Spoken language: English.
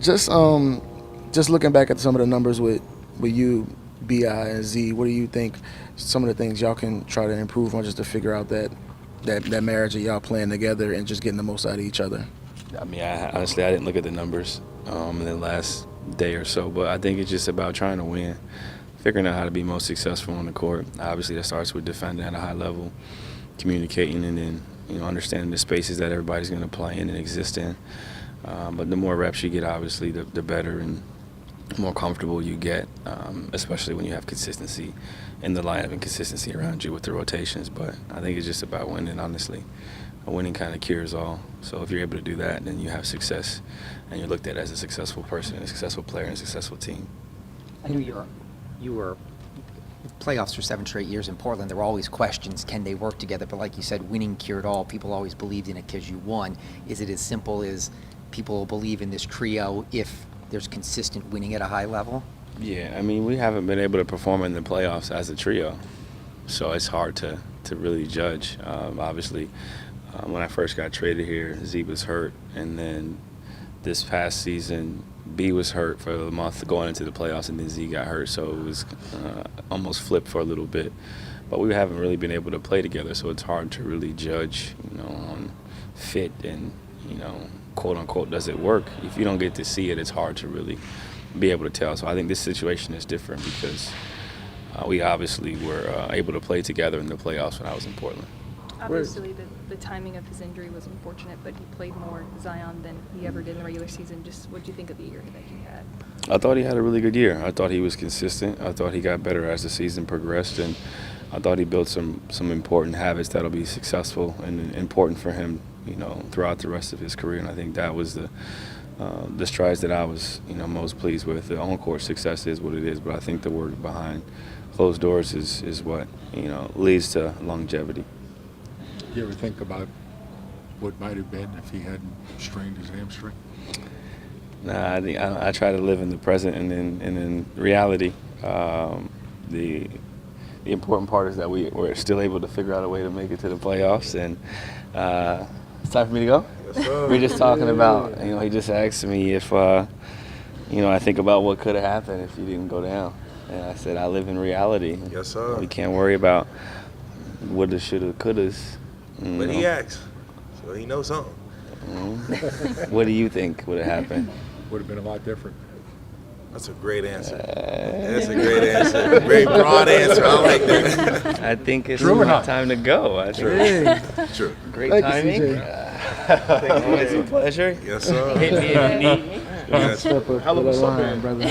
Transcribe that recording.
Just looking back at some of the numbers with you, BI and Z, what do you think some of the things y'all can try to improve on just to figure out that marriage of y'all playing together and just getting the most out of each other? I mean, honestly, I didn't look at the numbers in the last day or so, but I think it's just about trying to win, figuring out how to be most successful on the court. Obviously, that starts with defending at a high level, communicating, and then understanding the spaces that everybody's going to play in and exist in. But the more reps you get, obviously, the better and more comfortable you get, especially when you have consistency in the lineup and consistency around you with the rotations. But I think it's just about winning, honestly. Winning kind of cures all. So if you're able to do that, then you have success, and you're looked at as a successful person, a successful player, and a successful team. I know you were playoffs for 7 straight years in Portland. There were always questions, can they work together? But like you said, winning cured all. People always believed in it because you won. Is it as simple as people believe in this trio if there's consistent winning at a high level? Yeah, I mean, we haven't been able to perform in the playoffs as a trio, so it's hard to really judge. Obviously, when I first got traded here, Z was hurt, and then this past season, B was hurt for a month going into the playoffs, and then Z got hurt, so it was almost flipped for a little bit. But we haven't really been able to play together, so it's hard to really judge, on fit and, quote unquote, does it work? If you don't get to see it, it's hard to really be able to tell. So I think this situation is different because we obviously were able to play together in the playoffs when I was in Portland. Obviously, the timing of his injury was unfortunate, but he played more Zion than he ever did in the regular season. Just what do you think of the year that he had? I thought he had a really good year. I thought he was consistent. I thought he got better as the season progressed, and I thought he built some important habits that'll be successful and important for him, throughout the rest of his career. And I think that was the strides that I was, most pleased with. The on-court success is what it is, but I think the work behind closed doors is what, leads to longevity. You ever think about what might have been if he hadn't strained his hamstring? Nah, I try to live in the present and in reality. The important part is that we're still able to figure out a way to make it to the playoffs, and it's time for me to go. Yes, sir. We're just talking about, he just asked me if, I think about what could have happened if you didn't go down, and I said I live in reality. Yes, sir. We can't worry about woulda, shoulda, couldas. But he asked, so he knows something. What do you think would have happened? Would have been a lot different. That's a great answer. That's a great answer. Very broad answer. I like that. I think it's True or not? time to go. True. Great Thank you, timing. CJ. Always a pleasure. Yes, sir. Hit me if you need me. Yes. Step up to the line, brother.